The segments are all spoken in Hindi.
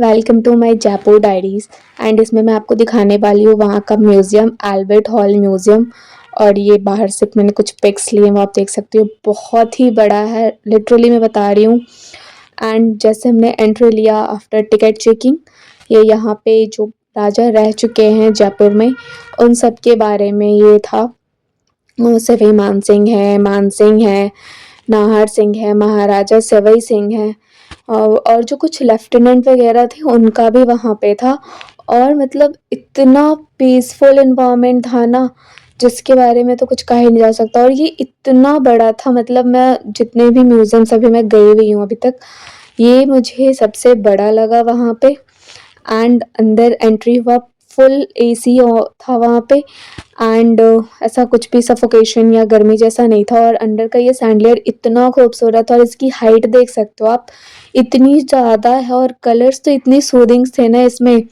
Welcome to my Jaipur diaries. And इसमें मैं आपको दिखाने वाली हूँ वहाँ का म्यूज़ियम, अल्बर्ट हॉल म्यूज़ियम। और ये बाहर से मैंने कुछ पिक्स लिए हैं, वो आप देख सकते हो। बहुत ही बड़ा है, लिटरली मैं बता रही हूँ। एंड जैसे हमने एंट्री लिया आफ्टर टिकट चेकिंग, ये यहाँ पे जो राजा रह चुके हैं जयपुर में, उन सब के बारे में ये था। सवाई मान सिंह है, नाहर सिंह है, महाराजा सवाई सिंह है। और जो कुछ लेफ्टिनेंट वगैरह थे उनका भी वहाँ पे था। और मतलब इतना पीसफुल इन्वायरमेंट था ना, जिसके बारे में तो कुछ कहा ही नहीं जा सकता। और ये इतना बड़ा था, मतलब मैं जितने भी म्यूज़ियम्स अभी मैं गई हुई हूँ अभी तक, ये मुझे सबसे बड़ा लगा वहाँ पे। एंड अंदर एंट्री हुआ, फुल एसी था वहाँ पे। एंड ऐसा कुछ भी सफोकेशन या गर्मी जैसा नहीं था। और अंडर का ये सैंडलियर इतना खूबसूरत, और इसकी हाइट देख सकते हो आप, इतनी ज़्यादा है। और कलर्स तो इतनी सूदिंग थे ना इसमें,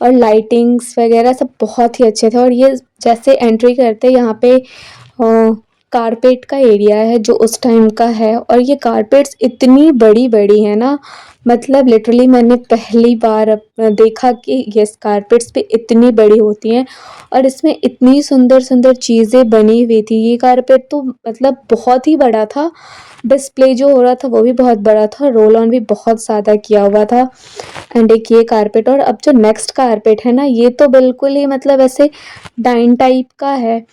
और लाइटिंग्स वगैरह सब बहुत ही अच्छे थे। और ये जैसे एंट्री करते यहाँ पे कारपेट का एरिया है जो उस टाइम का है। और ये कारपेट्स इतनी बड़ी बड़ी है ना, मतलब लिटरली मैंने पहली बार देखा कि ये कारपेट्स भी इतनी बड़ी होती हैं। और इसमें इतनी सुंदर सुंदर चीज़ें बनी हुई थी। ये कारपेट तो मतलब बहुत ही बड़ा था। डिस्प्ले जो हो रहा था वो भी बहुत बड़ा था, रोल ऑन भी बहुत ज़्यादा किया हुआ था। एंड एक ये कारपेट, और अब जो नेक्स्ट कारपेट है ना, ये तो बिल्कुल ही मतलब ऐसे डाइन टाइप का है।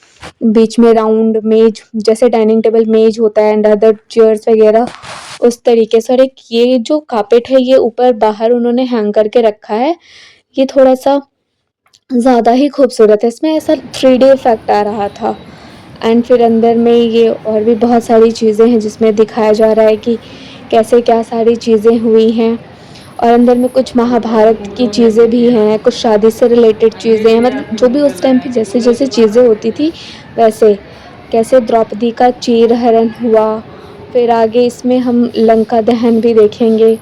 बीच में राउंड मेज, जैसे डाइनिंग टेबल मेज होता है एंड अदर चेयर्स वगैरह, उस तरीके से। और एक ये जो कारपेट है, ये ऊपर बाहर उन्होंने हैंग करके रखा है। ये थोड़ा सा ज़्यादा ही खूबसूरत है, इसमें ऐसा 3D इफेक्ट आ रहा था। एंड फिर अंदर में ये और भी बहुत सारी चीज़ें हैं जिसमें दिखाया जा रहा है कि कैसे क्या सारी चीज़ें हुई हैं। और अंदर में कुछ महाभारत की चीज़ें भी हैं, कुछ शादी से रिलेटेड चीज़ें हैं, मतलब जो भी उस टाइम पे जैसे जैसे चीज़ें होती थी वैसे। कैसे द्रौपदी का चीरहरण हुआ, फिर आगे इसमें हम लंका दहन भी देखेंगे।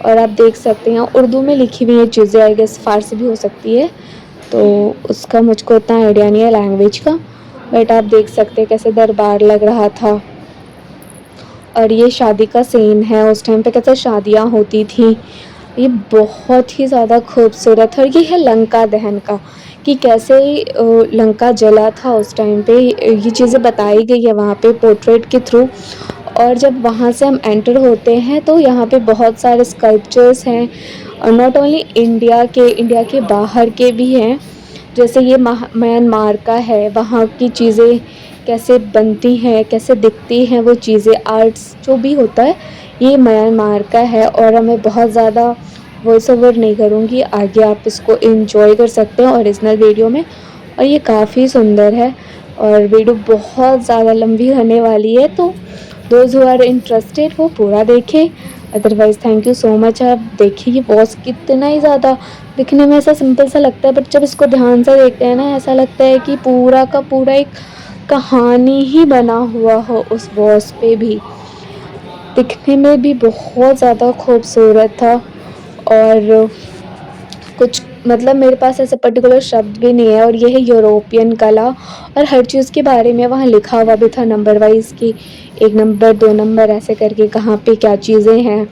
और आप देख सकते हैं उर्दू में लिखी हुई ये चीज़ें, आई गेस फारसी भी हो सकती है, तो उसका मुझको उतना आइडिया नहीं है लैंग्वेज का। बट आप देख सकते हैं कैसे दरबार लग रहा था। और ये शादी का सीन है, उस टाइम पे कैसे शादियाँ होती थी। ये बहुत ही ज़्यादा खूबसूरत है। और ये है लंका दहन का, कि कैसे लंका जला था उस टाइम पे। ये चीज़ें बताई गई है वहाँ पे पोर्ट्रेट के थ्रू। और जब वहाँ से हम एंटर होते हैं तो यहाँ पे बहुत सारे स्कल्पचर्स हैं, और नॉट ओनली इंडिया के बाहर के भी हैं। जैसे ये म्यांमार का है, वहाँ की चीज़ें कैसे बनती हैं, कैसे दिखती हैं वो चीज़ें, आर्ट्स जो भी होता है, ये म्यांमार का है। और हमें बहुत ज़्यादा वॉइस ओवर नहीं करूँगी, आगे आप इसको एंजॉय कर सकते हैं ओरिजिनल वीडियो में। और ये काफ़ी सुंदर है, और वीडियो बहुत ज़्यादा लंबी होने वाली है, तो दोज हु आर इंटरेस्टेड वो पूरा देखें। Otherwise thank you so much. आप देखिए ये वॉच कितना ही ज़्यादा दिखने में ऐसा सिंपल सा लगता है, बट जब इसको ध्यान से देखते हैं ना, ऐसा लगता है कि पूरा का पूरा एक कहानी ही बना हुआ हो उस वॉच पे भी। दिखने में भी बहुत ज़्यादा खूबसूरत था। और कुछ मतलब मेरे पास ऐसे पर्टिकुलर शब्द भी नहीं है। और ये है यूरोपियन कला, और हर चीज़ के बारे में वहाँ लिखा हुआ भी था नंबर वाइज, कि 1 नंबर 2 नंबर ऐसे करके कहाँ पे क्या चीज़ें हैं,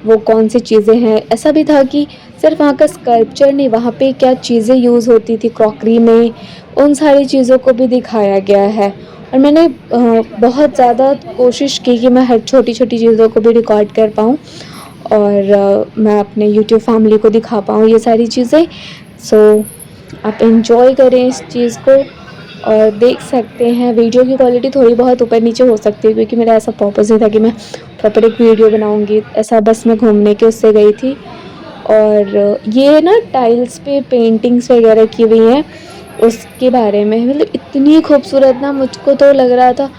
वो कौन सी चीज़ें हैं। ऐसा भी था कि सिर्फ वहाँ का स्कल्पचर नहीं, वहाँ पे क्या चीज़ें यूज़ होती थी क्रॉकरी में, उन सारी चीज़ों को भी दिखाया गया है। और मैंने बहुत ज़्यादा कोशिश की कि मैं हर छोटी छोटी चीज़ों को भी रिकॉर्ड कर पाऊँ, और मैं अपने यूट्यूब फैमिली को दिखा पाऊँ ये सारी चीज़ें। सो आप एंजॉय करें इस चीज़ को, और देख सकते हैं। वीडियो की क्वालिटी थोड़ी बहुत ऊपर नीचे हो सकती है, क्योंकि मेरा ऐसा पर्पस नहीं था कि मैं प्रॉपर एक वीडियो बनाऊंगी, ऐसा बस मैं घूमने के उससे गई थी। और ये ना टाइल्स पे पेंटिंग्स वगैरह की हुई हैं, उसके बारे में मतलब इतनी खूबसूरत ना, मुझको तो लग रहा था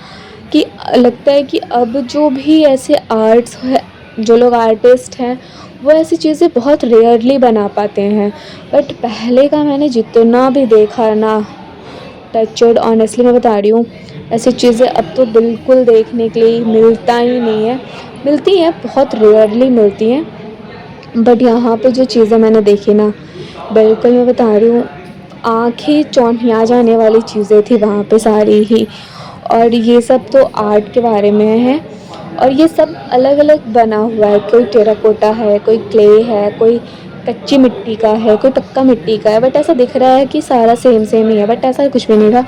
कि लगता है कि अब जो भी ऐसे आर्ट्स है, जो लोग आर्टिस्ट हैं, वो ऐसी चीज़ें बहुत रेयरली बना पाते हैं। बट पहले का मैंने जितना भी देखा ना, टचवुड ऑनेस्टली मैं बता रही हूँ, ऐसी चीज़ें अब तो बिल्कुल देखने के लिए मिलता ही नहीं है। मिलती हैं, बहुत रेयरली मिलती हैं, बट यहाँ पे जो चीज़ें मैंने देखी ना, बिल्कुल मैं बता रही हूँ, आँखें चौंधिया जाने वाली चीज़ें थी वहाँ पे सारी ही। और ये सब तो आर्ट के बारे में है। और ये सब अलग अलग बना हुआ है, कोई टेराकोटा है, कोई क्ले है, कोई कच्ची मिट्टी का है, कोई पक्का मिट्टी का है, बट ऐसा दिख रहा है कि सारा सेम सेम ही है, बट ऐसा कुछ भी नहीं था।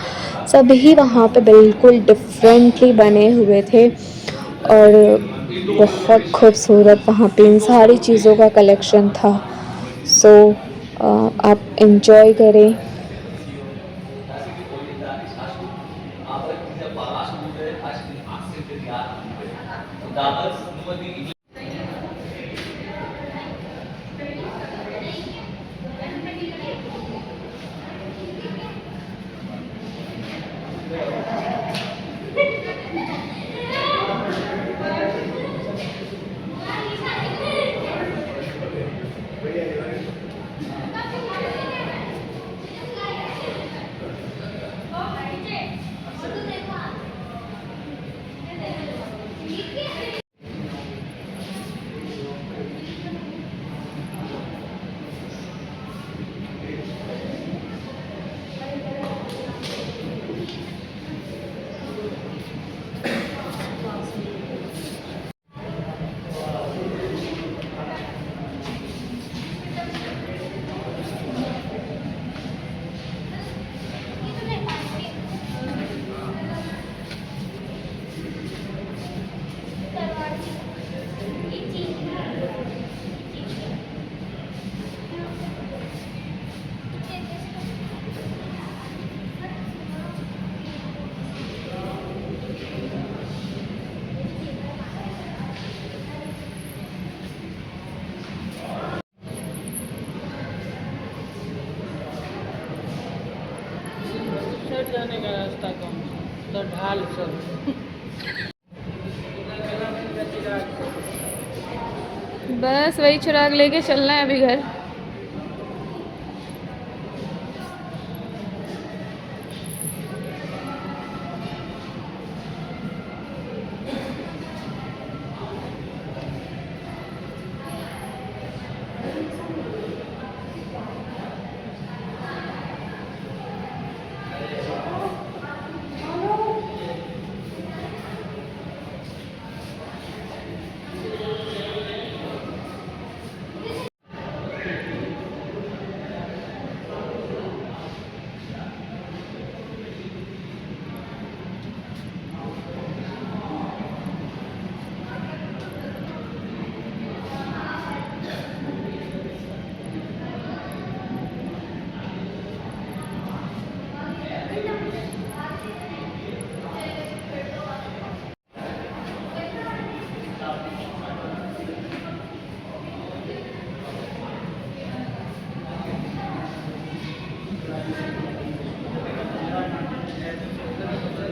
सभी वहाँ पे बिल्कुल डिफरेंटली बने हुए थे और बहुत खूबसूरत वहाँ पे इन सारी चीज़ों का कलेक्शन था। सो आप एंजॉय करें। जाने का रास्ता कौन तो ढाल सब बस वही चिराग लेके चलना है अभी घर।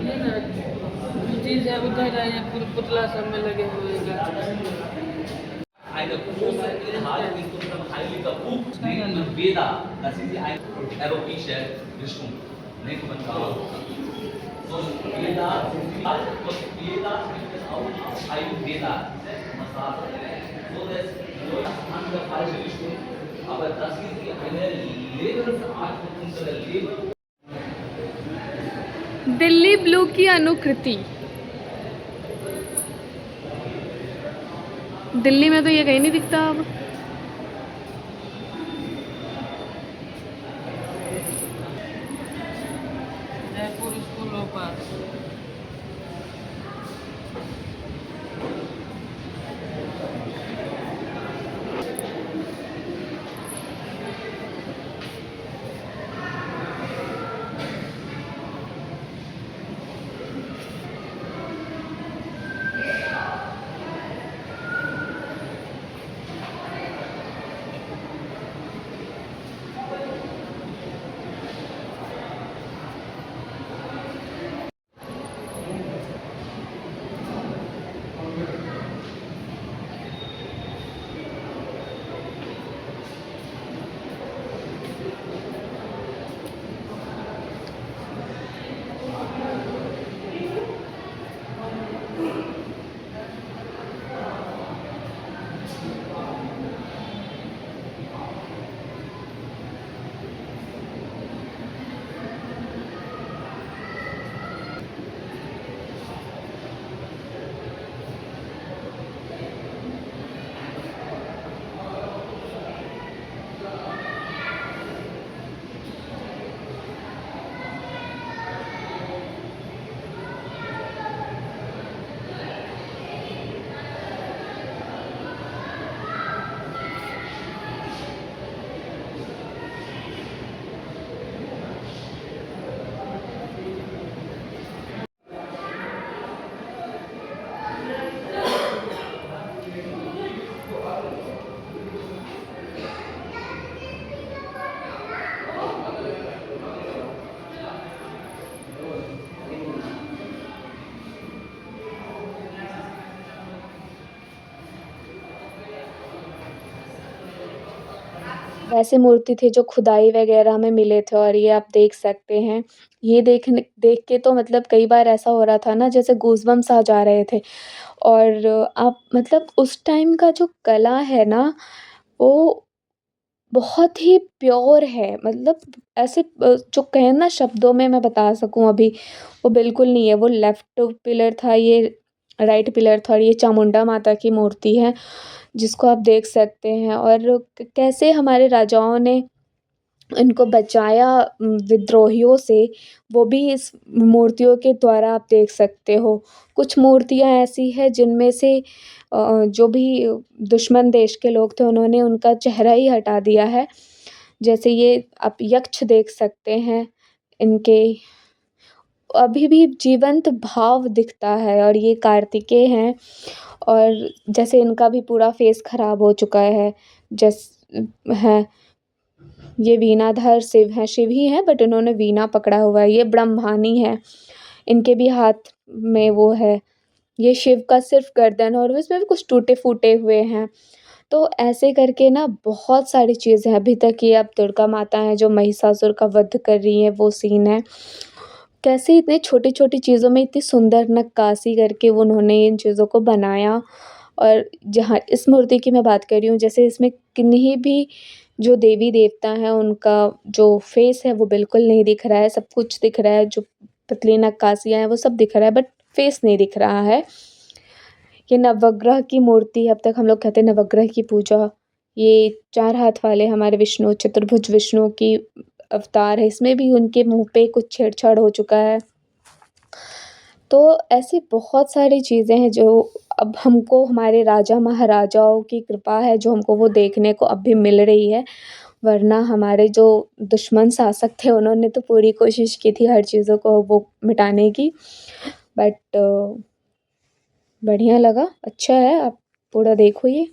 ये ना चीज़ है उधर है ये पुतला सब में लगे हुए हैं। Eine große Inhalt ist unserem heiligen Buch, nennt Veda. Das ist die europäische Richtung. Nennt man da. So Veda sind die Alt und Veda gibt es auch als Ayurveda. So das ist andere falsche Richtung. Aber das ist eine Lebensart von unserem Leben. Delhi blue की अनुकृति। दिल्ली में तो ये कहीं नहीं दिखता अब। जयपुर स्कूलों पर वैसे मूर्ति थे जो खुदाई वगैरह में मिले थे और ये आप देख सकते हैं। ये देख के तो मतलब कई बार ऐसा हो रहा था ना जैसे गूज़बम्प्स आ जा रहे थे और आप मतलब उस टाइम का जो कला है ना, वो बहुत ही प्योर है मतलब ऐसे जो कहें ना शब्दों में मैं बता सकूँ अभी, वो बिल्कुल नहीं है। वो लेफ्ट पिलर था, ये राइट पिलर था और ये चामुंडा माता की मूर्ति है, जिसको आप देख सकते हैं और कैसे हमारे राजाओं ने इनको बचाया विद्रोहियों से, वो भी इस मूर्तियों के द्वारा आप देख सकते हो। कुछ मूर्तियाँ ऐसी हैं जिनमें से जो भी दुश्मन देश के लोग थे उन्होंने उनका चेहरा ही हटा दिया है। जैसे ये आप यक्ष देख सकते हैं, इनके अभी भी जीवंत भाव दिखता है और ये कार्तिकेय हैं और जैसे इनका भी पूरा फेस खराब हो चुका है, जैस है। ये वीणाधर शिव हैं, शिव ही हैं बट इन्होंने वीणा पकड़ा हुआ है। ये ब्रह्मानी हैं, इनके भी हाथ में वो है। ये शिव का सिर्फ़ गर्दन और इसमें भी कुछ टूटे-फूटे हुए हैं। तो ऐसे करके ना बहुत सारी चीज़ें हैं। अभी तक ये अब दुर्गा माता हैं जो महिषासुर का वध कर रही हैं, वो सीन है। कैसे इतने छोटी-छोटी चीज़ों में इतनी सुंदर नक्काशी करके उन्होंने इन चीज़ों को बनाया और जहाँ इस मूर्ति की मैं बात कर रही हूँ, जैसे इसमें किन्हीं भी जो देवी-देवता हैं, उनका जो फेस है, वो बिल्कुल नहीं दिख रहा है, सब कुछ दिख रहा है, जो पतली नक्काशियाँ हैं, वो सब दिख रहा है बट फेस नहीं दिख रहा है। ये नवग्रह की मूर्ति है, अब तक हम लोग कहते हैं नवग्रह की पूजा। ये 4 हाथ वाले हमारे विष्णु, चतुर्भुज विष्णु की अवतार है, इसमें भी उनके मुँह पे कुछ छेड़-छाड़ हो चुका है। तो ऐसी बहुत सारी चीज़ें हैं जो अब हमको हमारे राजा महाराजाओं की कृपा है जो हमको वो देखने को अब भी मिल रही है, वरना हमारे जो दुश्मन शासक थे उन्होंने तो पूरी कोशिश की थी हर चीज़ों को वो मिटाने की। बट बढ़िया लगा, अच्छा है, आप पूरा देखो ये।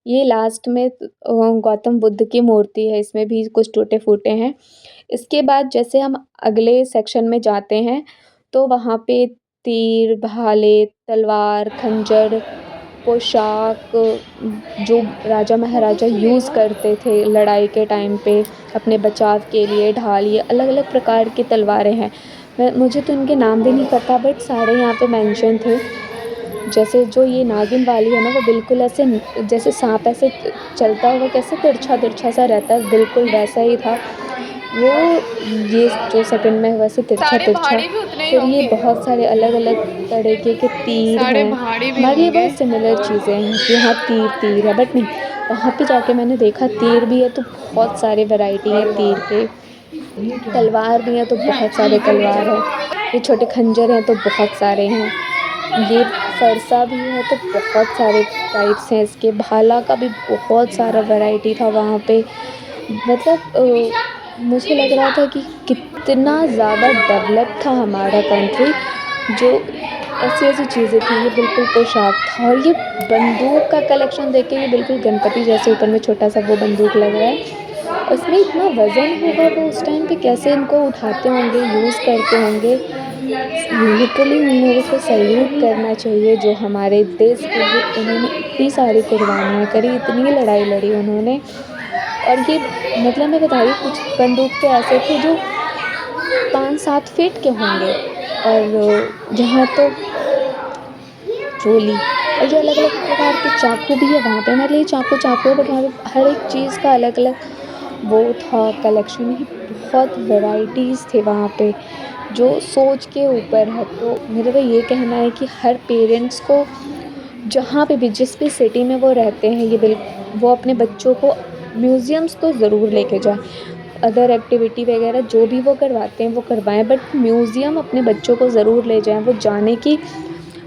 ये लास्ट में गौतम बुद्ध की मूर्ति है, इसमें भी कुछ टूटे-फूटे हैं। इसके बाद जैसे हम अगले सेक्शन में जाते हैं, तो वहाँ पे तीर, भाले, तलवार, खंजर, पोशाक जो राजा महाराजा यूज़ करते थे लड़ाई के टाइम पे अपने बचाव के लिए, ढाल, ये अलग-अलग प्रकार की तलवारें हैं। मुझे तो इनके नाम भी नहीं पता बट सारे यहाँ पे मेंशन थे। जैसे जो ये नागिन वाली है ना, वो बिल्कुल ऐसे जैसे साँप ऐसे चलता हुआ कैसे तिरछा-तिरछा सा रहता है, बिल्कुल वैसा ही था। वो ये जो सेकंड में है वैसे सारे तिरछा-तिरछा। भाड़ी भी उतने ही फिर ये होंगे। बहुत सारे अलग-अलग तरीके के तीर सारे हैं। भाड़ी भी हमारे लिए होंगे। बहुत सिमिलर चीज़ें हैं कि हाँ, तीर है बट नहीं, वहाँ पे जाके मैंने देखा तीर भी है तो बहुत सारे वैरायटी हैं तीर के। तलवार भी है तो बहुत सारे तलवार हैं। ये छोटे खंजर हैं तो बहुत सारे हैं। ये फरसा भी है तो बहुत सारे टाइप्स हैं इसके। भाला का भी बहुत सारा वैरायटी था वहाँ पे। मतलब मुझे लग रहा था कि कितना ज़्यादा डेवलप था हमारा कंट्री, जो ऐसी-ऐसी चीज़ें थी। ये बिल्कुल पोशाक था और ये बंदूक का कलेक्शन देख के ये बिल्कुल गणपति जैसे ऊपर में छोटा-सा वो बंदूक लग रहा है। उसमें इतना वज़न होगा वो उस टाइम पे कैसे इनको उठाते होंगे, यूज़ करते होंगे। लिटरली उन लोगों को सैल्यूट करना चाहिए जो हमारे देश के लिए उन्होंने इतनी सारी कुर्बानियाँ करी, इतनी लड़ाई लड़ी उन्होंने। और ये मतलब मैं बता रही हूँ कुछ बंदूक तो ऐसे थे जो 5-7 फीट के होंगे और जहाँ तो गोली और जो अलग-अलग प्रकार के चाकू भी है वहाँ पे। हमारे लिए चाकू है बट वहाँ पे हर एक चीज़ का अलग-अलग वो था कलेक्शन ही। बहुत वैराइटीज़ थे वहाँ पे, जो सोच के ऊपर है। तो मेरा तो ये कहना है कि हर पेरेंट्स को जहाँ पे भी जिस भी सिटी में वो रहते हैं वो अपने बच्चों को म्यूज़ियम्स तो ज़रूर लेके जाएँ। अदर एक्टिविटी वगैरह जो भी वो करवाते हैं वो करवाएं, बट म्यूज़ियम अपने बच्चों को ज़रूर ले जाएं, वो जाने कि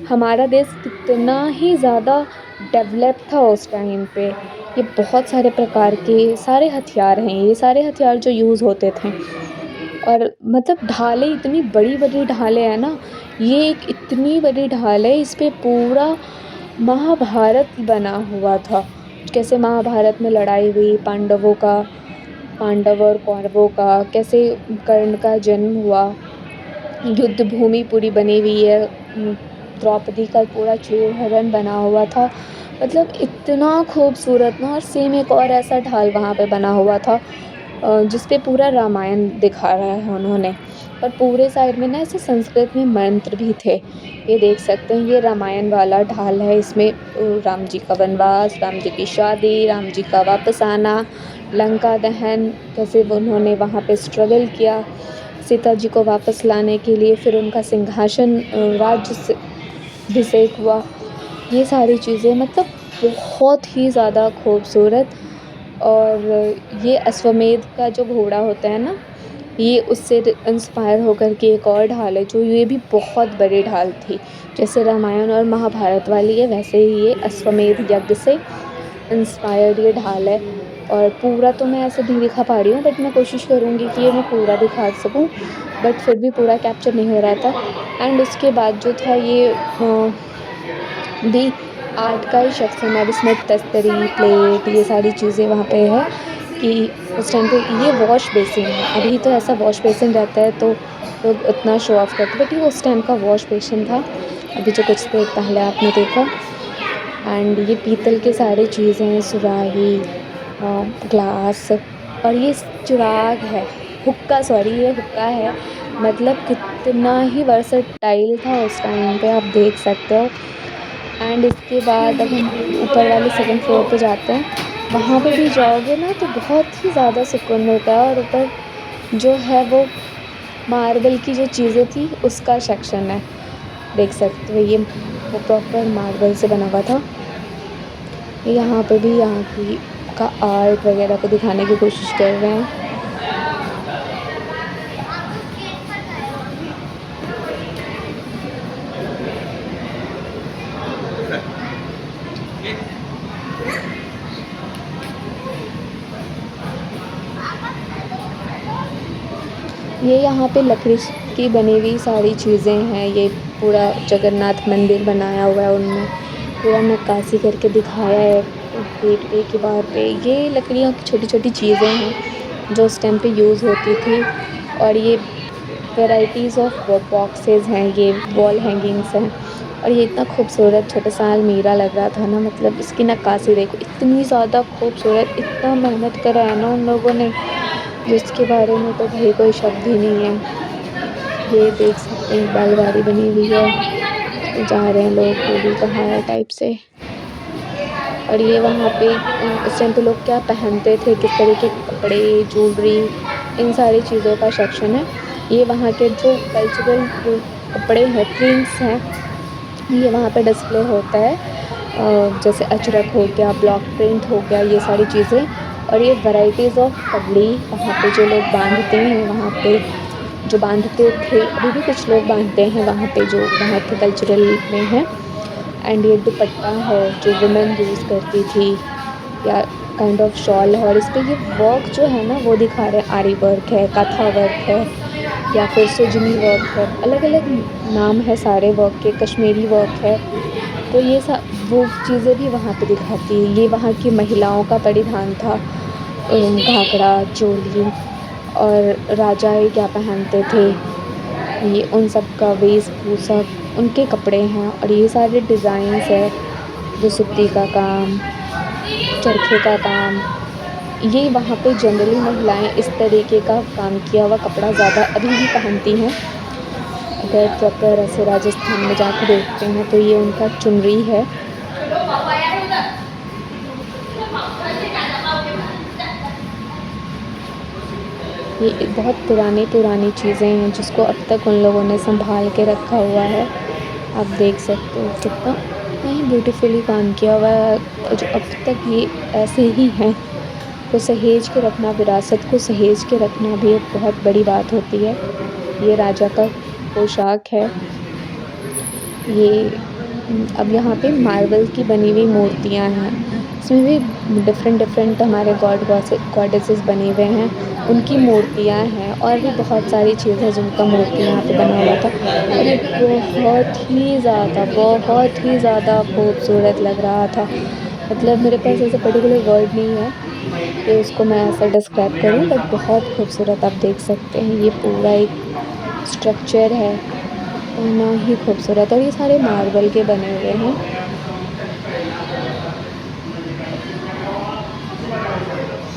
हमारा देश कितना ही ज़्यादा डेवलप था उस टाइम पे। ये बहुत सारे प्रकार के सारे हथियार हैं, ये सारे हथियार जो यूज़ होते थे। और मतलब ढालें, इतनी बड़ी बड़ी ढालें हैं ना, ये एक इतनी बड़ी ढाल है, इस पे पूरा महाभारत बना हुआ था। कैसे महाभारत में लड़ाई हुई, पांडव और कौरवों का कैसे कर्ण का जन्म हुआ, युद्ध भूमि पूरी बनी हुई है। द्रौपदी का पूरा चूड़हरण बना हुआ था। मतलब इतना खूबसूरत ना, और सेम एक और ऐसा ढाल वहाँ पे बना हुआ था जिस पे पूरा रामायण दिखा रहा है उन्होंने। और पूरे साइड में ना ऐसे संस्कृत में मंत्र भी थे। ये देख सकते हैं, ये रामायण वाला ढाल है। इसमें राम जी का वनवास, राम जी की शादी, राम जी का वापस आना, लंका दहन, कैसे वो उन्होंने वहाँ पे स्ट्रगल किया सीता जी को वापस लाने के लिए, फिर उनका सिंहासन राज्याभिषेक हुआ। ये सारी चीज़ें मतलब बहुत ही ज़्यादा खूबसूरत। और ये अश्वमेध का जो घोड़ा होता है ना, ये उससे इंस्पायर होकर के एक और ढाल है, जो ये भी बहुत बड़ी ढाल थी। जैसे रामायण और महाभारत वाली है, वैसे ही ये अश्वमेध यज्ञ से इंस्पायर्ड ये ढाल है। और पूरा तो मैं ऐसे नहीं दिखा पा रही हूँ, बट मैं कोशिश करूँगी कि ये मैं पूरा दिखा सकूँ, बट फिर भी पूरा कैप्चर नहीं हो रहा था। एंड उसके बाद जो था ये भी आर्ट का ही सेक्शन है। अब इसमें तस्तरी, प्लेट, ये सारी चीज़ें वहाँ पे है कि उस टाइम पे ये वॉश बेसिन है। अभी तो ऐसा वॉश बेसिन रहता है तो लोग उतना शो ऑफ करते, बट ये उस टाइम का वॉश बेसिन था, अभी जो कुछ देर पहले आपने देखा। एंड ये पीतल के सारी चीज़ें हैं, सुराही, ग्लास, और ये चिराग है, हुक्का, सॉरी ये हुक्का है। मतलब कितना ही वर्सटाइल था उस टाइम पे, आप देख सकते हो। एंड इसके बाद अब हम ऊपर वाले सेकंड फ्लोर पे जाते हैं। वहाँ पे भी जाओगे ना तो बहुत ही ज़्यादा सुकून मिलता है। और ऊपर जो है वो मार्बल की जो चीज़ें थी उसका सेक्शन है, देख सकते हो। ये वो प्रॉपर मार्बल से बना हुआ था। यहाँ पे भी यहाँ की का आर्ट वगैरह को दिखाने की कोशिश कर रहे हैं। ये यहाँ पे लकड़ी की बनी हुई सारी चीज़ें हैं। ये पूरा जगन्नाथ मंदिर बनाया हुआ है, उनमें पूरा नक्काशी करके दिखाया है गेट पे की बार पे। ये लकड़ियों की छोटी छोटी चीज़ें हैं जो उस टाइम पे यूज़ होती थी। और ये वैराइटीज़ ऑफ बॉक्सेस हैं, ये वॉल हैंगिंग्स हैं। और ये इतना खूबसूरत छोटा सा अलमीरा लग रहा था ना, मतलब इसकी नक्काशी देखो, इतनी ज़्यादा खूबसूरत, इतना मेहनत करा है ना उन लोगों ने, जिसके बारे में तो भाई कोई शब्द ही नहीं है। ये देख सकते हैं बैलगाड़ी बनी हुई है, जा रहे हैं लोग पूरी पहाड़ टाइप से। और ये वहाँ पे उस टाइम पे लोग क्या पहनते थे, किस तरह के कपड़े, ज्वेलरी, इन सारी चीज़ों का सेक्शन है। ये वहाँ के जो कल्चरल कपड़े हैं, प्रिंट्स हैं, ये वहाँ पे डिस्प्ले होता है। जैसे अजरक हो गया, ब्लॉक प्रिंट हो गया, ये सारी चीज़ें। और ये वैराइटीज़ ऑफ पगड़ी वहाँ पे जो लोग बांधते हैं, वहाँ पे जो बांधते थे, अभी भी कुछ लोग बांधते हैं वहाँ पे जो वहाँ के कल्चरल में है। एंड ये दुपट्टा है जो वुमेन यूज़ करती थी, या काइंड ऑफ शॉल है। और इस पे ये वर्क जो है ना वो दिखा रहे हैं, आरी वर्क है, कथा वर्क है, या फिर सुजनी वर्क है, अलग अलग नाम है सारे वर्क के, कश्मीरी वर्क है। तो ये सब वो चीज़ें भी वहाँ पे दिखाती है। ये वहाँ की महिलाओं का परिधान था, घाघरा, चोली, और राजाएँ क्या पहनते थे, ये उन सब का वेशभूषा, उनके कपड़े हैं। और ये सारे डिज़ाइंस है, जो सुत्ती का काम, चरखे का काम, ये वहाँ पे जनरली महिलाएं इस तरीके का काम किया हुआ कपड़ा ज़्यादा अभी भी पहनती हैं। अगर प्रॉपर ऐसे राजस्थान में जाकर देखते हैं तो ये उनका चुनरी है। ये बहुत पुरानी चीज़ें हैं जिसको अब तक उन लोगों ने संभाल के रखा हुआ है। आप देख सकते हो कितना ही ब्यूटीफुली काम किया हुआ है, जो अब तक ये ऐसे ही हैं। को सहेज के रखना, विरासत को सहेज के रखना भी एक बहुत बड़ी बात होती है। ये राजा का पोशाक है। ये अब यहाँ पे मार्बल की बनी हुई मूर्तियाँ हैं। इसमें भी डिफ़रेंट हमारे गॉडेसेस बने हुए हैं, उनकी मूर्तियाँ हैं और भी बहुत सारी चीज़ें हैं जिनका मूर्ति यहाँ पे बना हुआ था और ये बहुत ही ज़्यादा खूबसूरत लग रहा था। मतलब मेरे पास ऐसे पर्टिकुलर वर्ड नहीं है कि उसको मैं ऐसा डिस्क्राइब करूँ, बट बहुत खूबसूरत आप देख सकते हैं। ये पूरा एक स्ट्रक्चर है, इतना ही खूबसूरत, और ये सारे मार्बल के बने हुए हैं।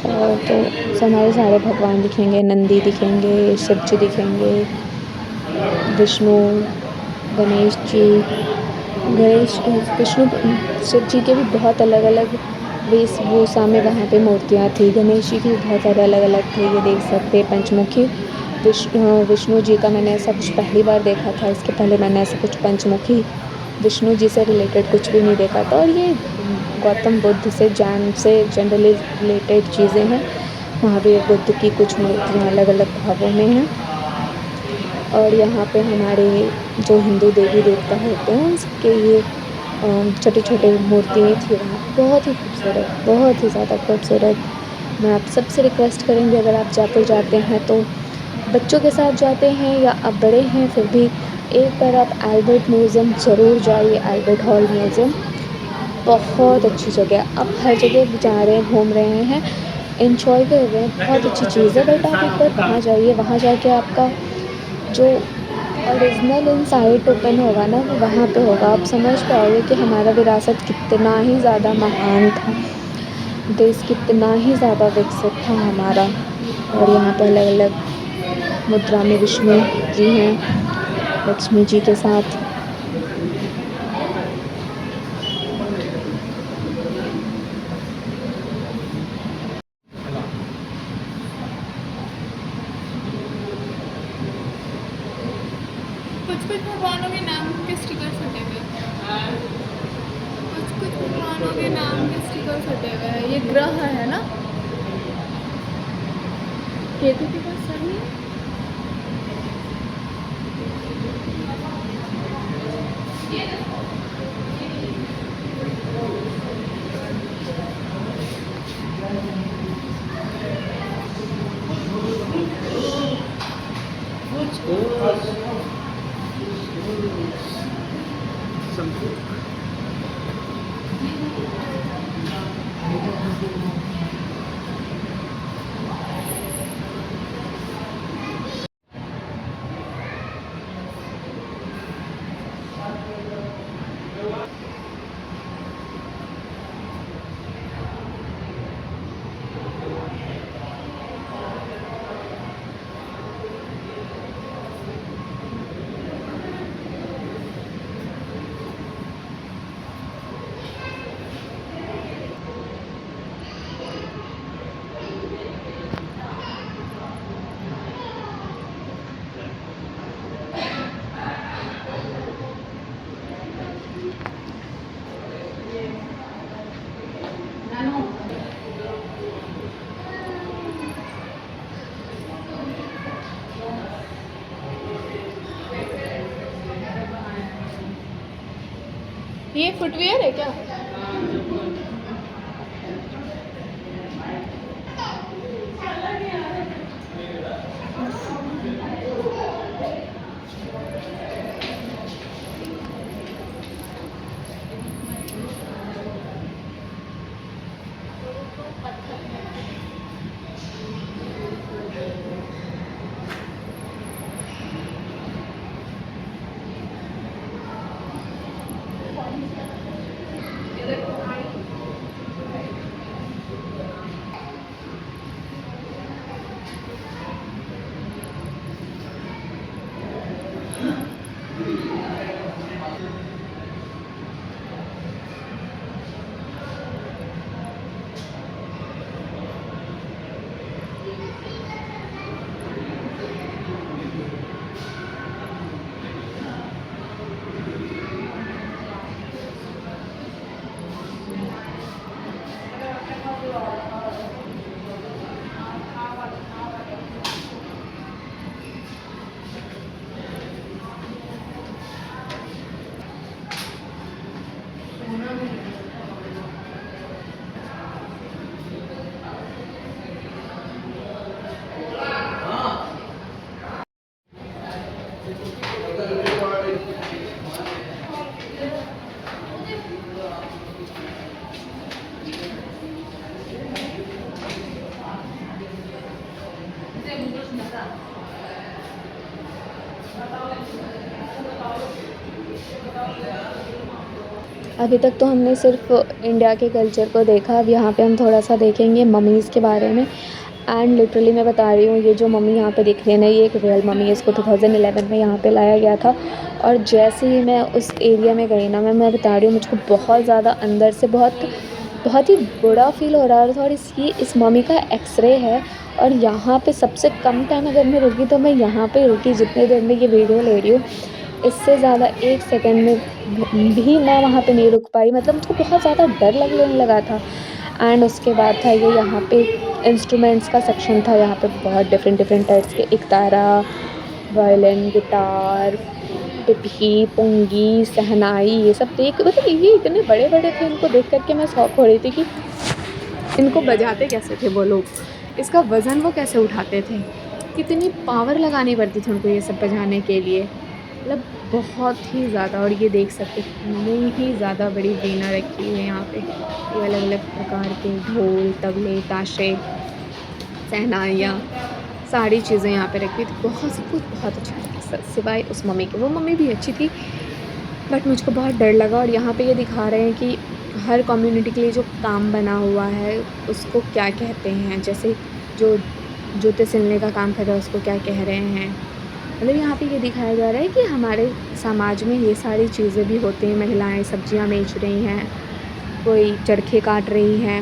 और तो हमारे सारे भगवान दिखेंगे, नंदी दिखेंगे, शिव जी दिखेंगे, विष्णु, गणेश जी, विष्णु, शिव जी के भी बहुत अलग-अलग वेशभूषा में वहाँ पे मूर्तियाँ थी। गणेश जी की भी बहुत सारे अलग-अलग थे, ये देख सकते हैं पंचमुखी। विष्णु जी का मैंने ऐसा कुछ पहली बार देखा था, इसके पहले मैंने ऐसा कुछ पंचमुखी विष्णु जी से रिलेटेड कुछ भी नहीं देखा था। और ये गौतम बुद्ध से, जैन से जनरली रिलेटेड चीज़ें हैं। महावीर बुद्ध की कुछ मूर्तियाँ अलग-अलग भावों में हैं। और यहाँ पे हमारे जो हिंदू देवी देवता होते हैं, उन सबके ये छोटे-छोटे मूर्तियाँ थी वहाँ पे, बहुत ही खूबसूरत, बहुत ही ज़्यादा खूबसूरत। मैं आप सबसे रिक्वेस्ट करूँगी, अगर आप जयपुर जाते हैं तो बच्चों के साथ जाते हैं या आप बड़े हैं फिर भी एक बार आप एल्बर्ट म्यूज़ियम ज़रूर जाइए। एल्बर्ट हॉल म्यूज़ियम बहुत अच्छी जगह है। आप हर जगह जा रहे हैं, घूम रहे हैं, एन्जॉय कर रहे हैं, बहुत अच्छी चीज़ है, बट आप एक बार वहाँ जाइए, वहाँ जाके आपका जो ओरिजिनल इनसाइट ओपन होगा ना, वो वहाँ पे होगा। आप समझ पाओगे कि हमारा विरासत कितना ही ज़्यादा महान था, देश कितना ही ज़्यादा विकसित था हमारा। और यहाँ पे अलग-अलग मुद्रा में विष्णु जी हैं, लक्ष्मी जी के साथ। कुछ-कुछ भगवानों के नाम के स्टिकर्स हटे हुए हैं। कुछ-कुछ भगवानों के नाम के स्टिकर्स हटे हुए हैं। ये ग्रह है ना? केतु के पास सही है? ये फुटवियर है क्या? अभी तक तो हमने सिर्फ इंडिया के कल्चर को देखा, अब यहाँ पे हम थोड़ा सा देखेंगे मम्मीज़ के बारे में। एंड लिटरली मैं बता रही हूँ, ये जो मम्मी यहाँ पे दिख रही है ना, ये एक रियल मम्मी है। इसको 2011 में यहाँ पे लाया गया था, और जैसे ही मैं उस एरिया में गई ना, मैं बता रही हूँ, मुझको बहुत ज़्यादा अंदर से बहुत ही बुरा फील हो रहा था। और इस मम्मी का एक्सरे है, और यहाँ पे सबसे कम टाइम अगर मैं रुकी तो मैं यहाँ पे रुकी जितने देर में ये वीडियो ले रही हूँ। इससे ज़्यादा 1 सेकंड में भी मैं वहाँ पे नहीं रुक पाई, मतलब मुझको बहुत ज़्यादा डर लगने लगा था। एंड उसके बाद था ये यहाँ पे इंस्ट्रूमेंट्स का सेक्शन था। यहाँ पे बहुत डिफरेंट टाइप्स के एकतारा, वायलिन, गिटार, पिपही, पुंगी, शहनाई, ये सब देख, मतलब ये इतने बड़े-बड़े थे, इनको देख कर के मैं शॉक हो रही थी कि इनको बजाते कैसे थे वो लोग, इसका वज़न वो कैसे उठाते थे, कितनी पावर लगानी पड़ती थी उनको ये सब बजाने के लिए, मतलब बहुत ही ज़्यादा। और ये देख सकते कितनी ही ज़्यादा बड़ी वीणा रखी हुई है यहाँ पे। ये अलग-अलग प्रकार के ढोल, तबले, ताशे, शहनाइयाँ, सारी चीज़ें यहाँ पे रखी थी। बहुत सब कुछ बहुत अच्छा था, सिवाय उस मम्मी के। वो मम्मी भी अच्छी थी, बट मुझको बहुत डर लगा। और यहाँ पे ये दिखा रहे हैं कि हर कम्युनिटी के लिए जो काम बना हुआ है उसको क्या कहते हैं। जैसे जो जूते सिलने का काम कर रहा है उसको क्या कह रहे हैं। मतलब यहाँ पे ये दिखाया जा रहा है कि हमारे समाज में ये सारी चीज़ें भी होती हैं। महिलाएं सब्जियाँ बेच रही हैं, कोई चरखे काट रही हैं,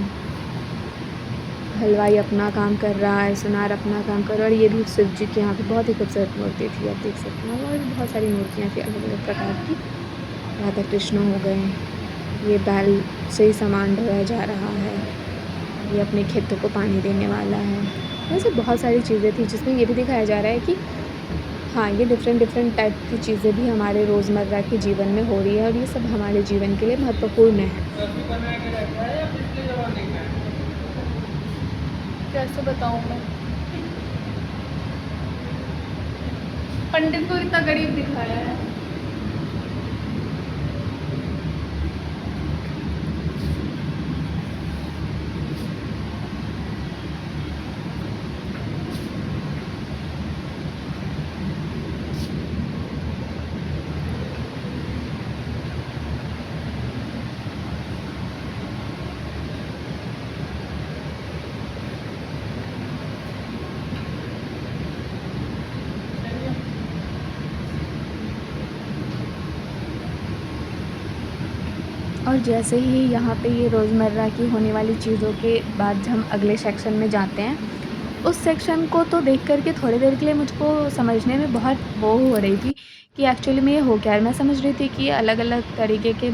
हलवाई अपना काम कर रहा है, सुनार अपना काम कर रहा है। और ये भी शिव जी की यहाँ पे बहुत ही खूबसूरत मूर्ति थी, आप देख सकते हैं। और बहुत सारी मूर्तियाँ थी अलग अलग प्रकार की। राधा कृष्ण हो गए, ये बैल से ही सामान ढोया जा रहा है, ये अपने खेतों को पानी देने वाला है। वैसे बहुत सारी चीज़ें थी जिसमें ये भी दिखाया जा रहा है कि हाँ, ये डिफरेंट टाइप की चीज़ें भी हमारे रोज़मर्रा के जीवन में हो रही है, और ये सब हमारे जीवन के लिए महत्वपूर्ण है। कैसे बताऊँ मैं, पंडित को इतना गरीब दिखाया है। और जैसे ही यहाँ पे ये रोज़मर्रा की होने वाली चीज़ों के बाद हम अगले सेक्शन में जाते हैं, उस सेक्शन को तो देख कर के थोड़ी देर के लिए मुझको समझने में बहुत वो हो रही थी कि एक्चुअली में ये हो क्या है। मैं समझ रही थी कि ये अलग-अलग तरीके के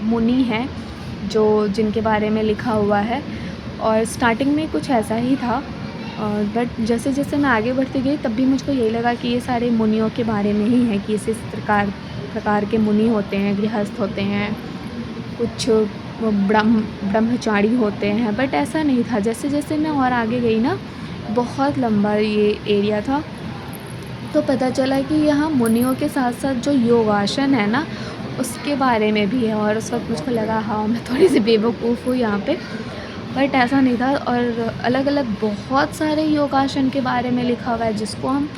मुनि हैं जो जिनके बारे में लिखा हुआ है, और स्टार्टिंग में कुछ ऐसा ही था। बट जैसे-जैसे मैं आगे बढ़ती गई तब भी मुझको यही लगा कि ये सारे मुनियों के बारे में ही है, कि इस प्रकार के मुनि होते हैं, गृहस्थ होते हैं, कुछ ब्रह्मचारी होते हैं। बट ऐसा नहीं था। जैसे-जैसे मैं और आगे गई ना, बहुत लंबा ये एरिया था, तो पता चला कि यहाँ मुनियों के साथ-साथ जो योगासन है ना, उसके बारे में भी है। और उस वक़्त मुझको लगा हाँ, मैं थोड़ी-सी बेवकूफ़ हूँ यहाँ पे, बट ऐसा नहीं था। और अलग-अलग बहुत सारे योगासन के बारे में लिखा हुआ है, जिसको हम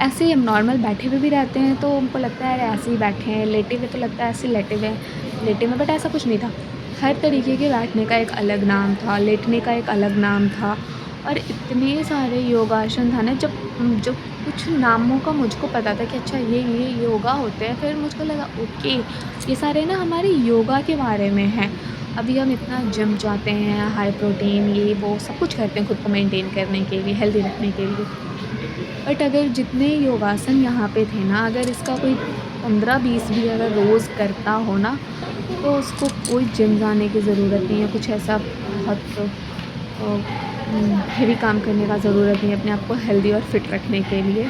ऐसे ही हम नॉर्मल बैठे हुए भी रहते हैं तो हमको लगता है अरे ऐसे ही बैठे हैं, लेटे हुए तो लगता है ऐसे लेटे हुए, बट ऐसा कुछ नहीं था। हर तरीके के बैठने का एक अलग नाम था, लेटने का एक अलग नाम था, और इतने सारे योगासन था ना। जब कुछ नामों का मुझको पता था कि अच्छा ये योगा होते हैं, फिर मुझको लगा ओके, ये सारे ना हमारे योगा के बारे में हैं। अभी हम इतना जिम जाते हैं, हाई प्रोटीन ये वो सब कुछ करते हैं खुद को मेंटेन करने के लिए, हेल्दी रखने के लिए। बट अगर जितने योगासन यहाँ पे थे ना, अगर इसका कोई 15-20 भी अगर रोज़ करता हो ना, तो उसको कोई जिम जाने की ज़रूरत नहीं है, कुछ ऐसा बहुत हेवी काम करने का ज़रूरत नहीं है अपने आप को हेल्दी और फिट रखने के लिए।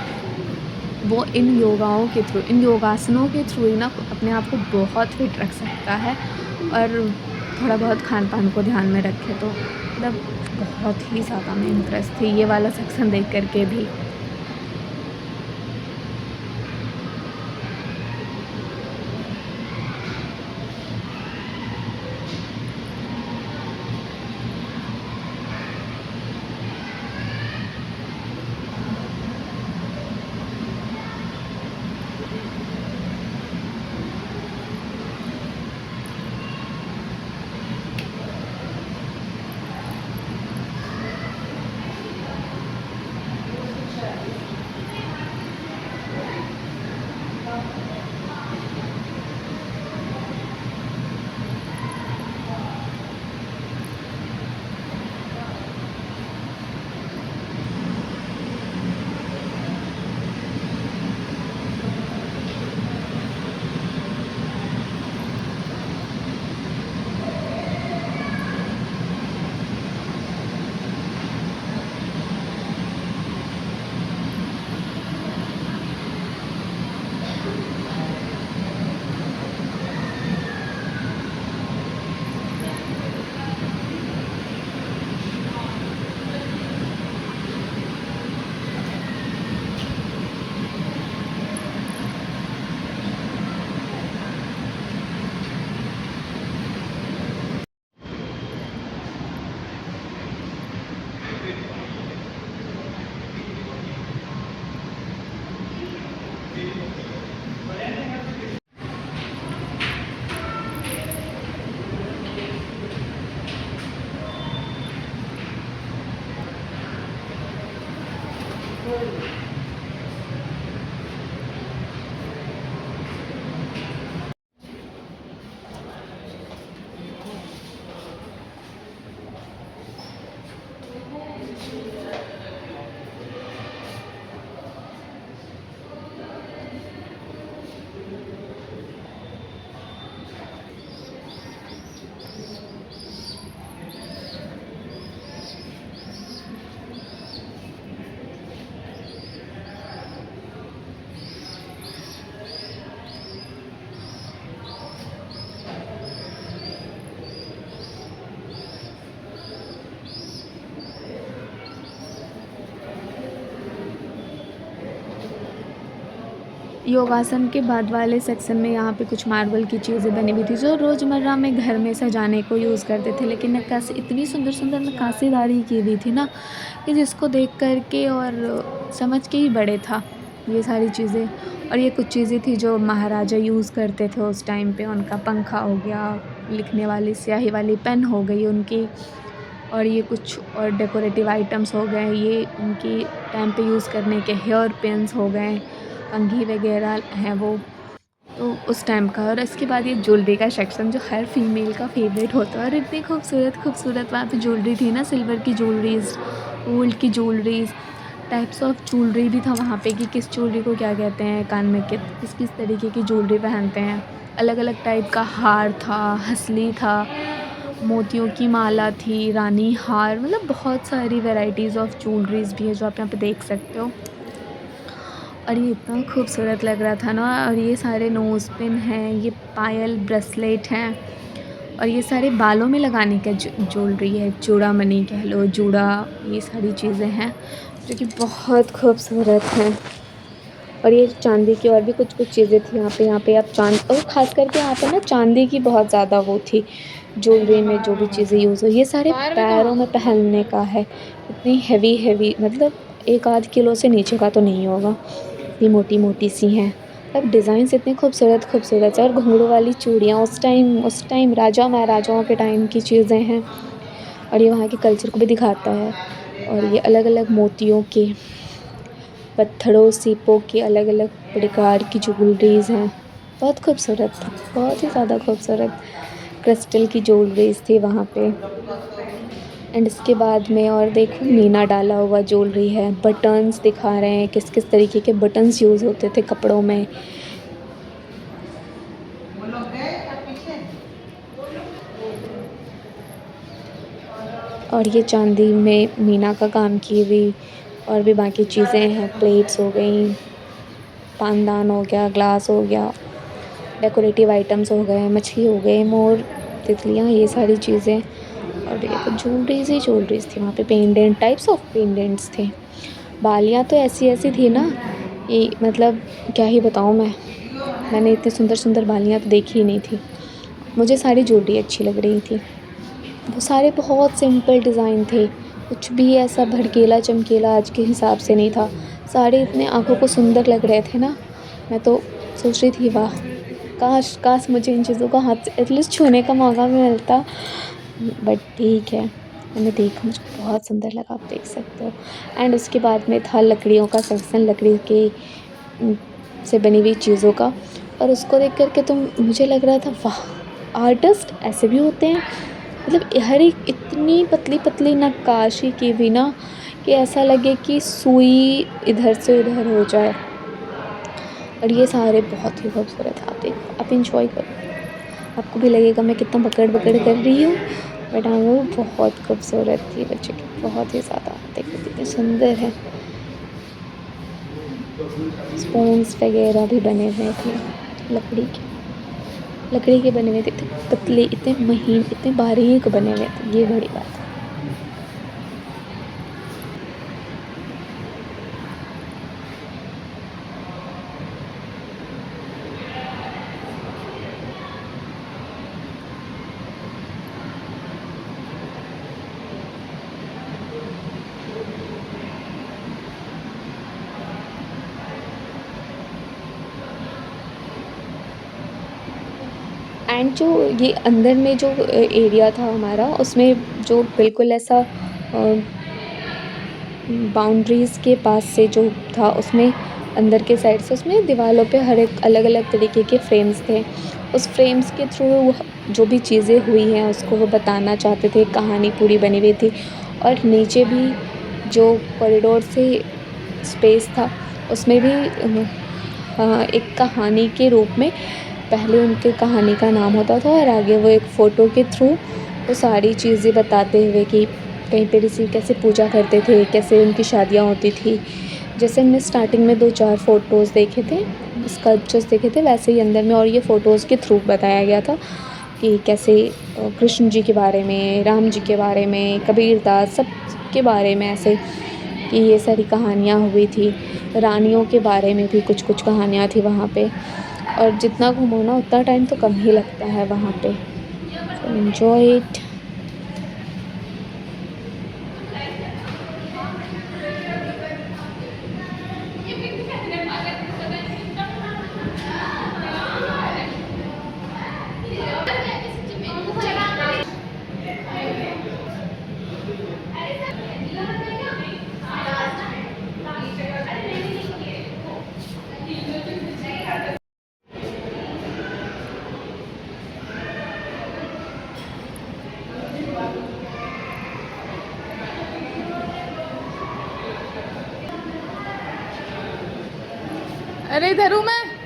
वो इन योगाओं के थ्रू, इन योगासनों के थ्रू ही ना अपने आप को बहुत फिट रख सकता है। और थोड़ा बहुत खान पान को ध्यान में रखे तो मतलब बहुत ही ज़्यादा मैं इम्प्रेस थी ये वाला सेक्शन देख कर के भी। योगासन के बाद वाले सेक्शन में यहाँ पे कुछ मार्बल की चीज़ें बनी हुई थी जो रोज़मर्रा में घर में सजाने को यूज़ करते थे, लेकिन नक्काशी इतनी सुंदर सुंदर नक्काशीदारी की हुई थी ना कि जिसको देख कर के और समझ के ही बड़े था ये सारी चीज़ें। और ये कुछ चीज़ें थी जो महाराजा यूज़ करते थे उस टाइम पे, उनका पंखा हो गया, लिखने वाली स्याही वाली पेन हो गई उनकी, और ये कुछ और डेकोरेटिव आइटम्स हो गए, ये उनकी टाइम पे यूज़ करने के हेयर पिन्स हो गए, कंघी वगैरह हैं वो तो उस टाइम का। और इसके बाद ये ज्वेलरी का सेक्शन जो हर फीमेल का फेवरेट होता है, और इतनी खूबसूरत खूबसूरत वहाँ पे ज्वेलरी थी ना, सिल्वर की ज्वेलरीज़, गोल्ड की ज्वेलरीज़, टाइप्स ऑफ ज्वेलरी भी था वहाँ पे कि किस ज्वेलरी को क्या कहते हैं, कान में किस किस तरीके की ज्वेलरी पहनते हैं। अलग अलग टाइप का हार था, हंसली था, मोतियों की माला थी, रानी हार, मतलब बहुत सारी वैराइटीज़ ऑफ ज्वेलरीज़ भी है जो आप यहाँ पे देख सकते हो। और ये इतना खूबसूरत लग रहा था ना। और ये सारे नोज़ पिन हैं, ये पायल ब्रेसलेट हैं, और ये सारे बालों में लगाने का ज्वेलरी है, चूड़ामणि कह लो, जूड़ा, ये सारी चीज़ें हैं जो कि बहुत खूबसूरत हैं। और ये चांदी की और भी कुछ कुछ चीज़ें थी यहाँ पे आप और ख़ास करके यहाँ पे ना चांदी की बहुत ज़्यादा वो थी ज्वेलरी में, जो भी चीज़ें यूज़ हुई ये सारे पैरों में पहनने का है। इतनी हैवी मतलब 1 आध किलो से नीचे का तो नहीं होगा, इतनी मोटी मोटी सी हैं। अब डिज़ाइंस इतने खूबसूरत खूबसूरत है, और घुंघरू वाली चूड़ियाँ उस टाइम राजा महाराजाओं के टाइम की चीज़ें हैं, और ये वहाँ के कल्चर को भी दिखाता है। और ये अलग अलग मोतियों के, पत्थरों, सीपों की अलग अलग प्रकार की ज्वेलरीज़ हैं, बहुत खूबसूरत था, बहुत ही ज़्यादा खूबसूरत क्रिस्टल की ज्वेलरीज़ थी वहाँ पे। एंड इसके बाद में और देखो मीना डाला हुआ ज्वेलरी है, बटन्स दिखा रहे हैं, किस किस तरीके के बटन्स यूज़ होते थे कपड़ों में। और ये चांदी में मीना का काम की हुई और भी बाकी चीज़ें हैं, प्लेट्स हो गई, पानदान हो गया, ग्लास हो गया, डेकोरेटिव आइटम्स हो गए, मछली हो गए, मोर, तितलियाँ, ये सारी चीज़ें। और ये तो ज्वेलरीज़ ही ज्वेलरीज़ थी वहाँ पे, पेंडेंट, टाइप्स ऑफ पेंडेंट्स थे। बालियाँ तो ऐसी ऐसी थी ना कि मतलब क्या ही बताऊँ मैंने इतनी सुंदर सुंदर बालियाँ तो देखी ही नहीं थी। मुझे सारी ज्वेलरी अच्छी लग रही थी, वो सारे बहुत सिंपल डिज़ाइन थे, कुछ भी ऐसा भड़कीला चमकीला आज के हिसाब से नहीं था। सारे इतने आँखों को सुंदर लग रहे थे ना, मैं तो सोच रही थी वाह, काश मुझे इन चीज़ों का हाथ से एटलीस्ट छूने का मौका मिलता। बट ठीक है, मैंने देखा, मुझे बहुत सुंदर लगा, आप देख सकते हो। एंड उसके बाद में था लकड़ियों का सेक्शन, लकड़ी के से बनी हुई चीज़ों का, और उसको देख कर के तो मुझे लग रहा था वाह, आर्टिस्ट ऐसे भी होते हैं। मतलब हर एक इतनी पतली पतली नक्काशी की हुई ना कि ऐसा लगे कि सुई इधर से उधर हो जाए। और ये सारे बहुत ही खूबसूरत हैं, आप देखो, आप इंजॉय करो, आपको भी लगेगा मैं कितना बकड़ कर रही हूँ, बट हाँ वो बहुत खूबसूरत थी बच्चे की, बहुत ही ज़्यादा। देखो कितने सुंदर है, स्पून्स वगैरह भी बने हुए थे लकड़ी के बने हुए थे, इतने पतले, इतने महीन, इतने बारीक बने हुए थे, ये बड़ी बात है। एंड जो ये अंदर में जो एरिया था हमारा, उसमें जो बिल्कुल ऐसा बाउंड्रीज़ के पास से जो था, उसमें अंदर के साइड से उसमें दीवारों पे हर एक अलग अलग तरीके के फ्रेम्स थे। उस फ्रेम्स के थ्रू जो भी चीज़ें हुई हैं उसको वो बताना चाहते थे, कहानी पूरी बनी हुई थी। और नीचे भी जो कॉरिडोर से स्पेस था, उसमें भी एक कहानी के रूप में पहले उनके कहानी का नाम होता था, और आगे वो एक फ़ोटो के थ्रू वो सारी चीज़ें बताते हुए कि कहीं पे ऋषि कैसे पूजा करते थे, कैसे उनकी शादियाँ होती थी। जैसे हमने स्टार्टिंग में 2-4 फ़ोटोज़ देखे थे, स्कल्पचर्स देखे थे, वैसे ही अंदर में और ये फ़ोटोज़ के थ्रू बताया गया था कि कैसे कृष्ण जी के बारे में, राम जी के बारे में, कबीरदास, सब के बारे में ऐसे कि ये सारी कहानियाँ हुई थी। रानियों के बारे में भी कुछ कुछ कहानियाँ थी वहाँ पे, और जितना घूमो ना उतना टाइम तो कम ही लगता है वहाँ पे। So enjoy it. अरे इधर हूँ मैं।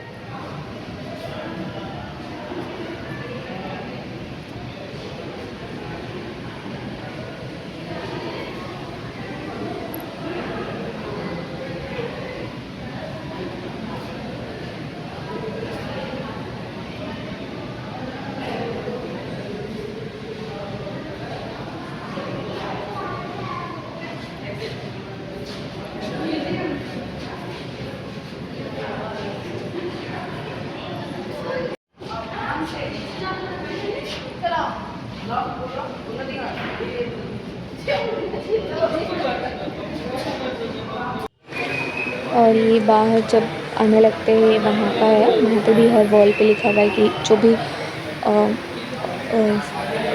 और ये बाहर जब आने लगते हैं वहाँ का है, वहाँ पे भी हर वॉल पे लिखा हुआ है कि जो भी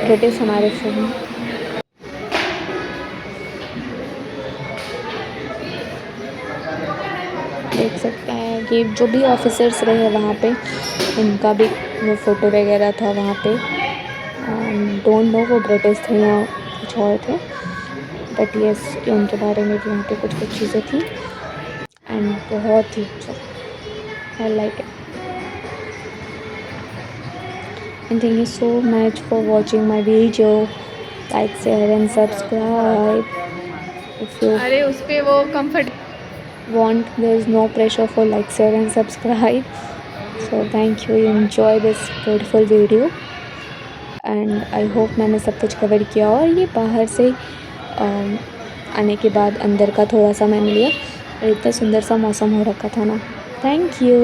ब्रिटिश हमारे फिल्म देख सकते हैं कि जो भी ऑफिसर्स रहे वहाँ पे उनका भी वो फ़ोटो वगैरह था वहाँ पे। डोंट नो वो ब्रिटिश थे या कुछ और थे, बट यस कि उनके बारे में भी वहाँ पे कुछ कुछ चीज़ें थी। एंड बहुत ही अच्छा, I like it. And thank you so much for watching my video. Like share and subscribe if you अरे उस पे वो comfort want. There is no pressure for like, share and subscribe. So thank you enjoy this beautiful video and I hope मैंने सब कुछ कवर किया। और ये बाहर से आने के बाद अंदर का थोड़ा सा मैंने लिया और इतना सुंदर सा मौसम हो रखा था ना। Thank you.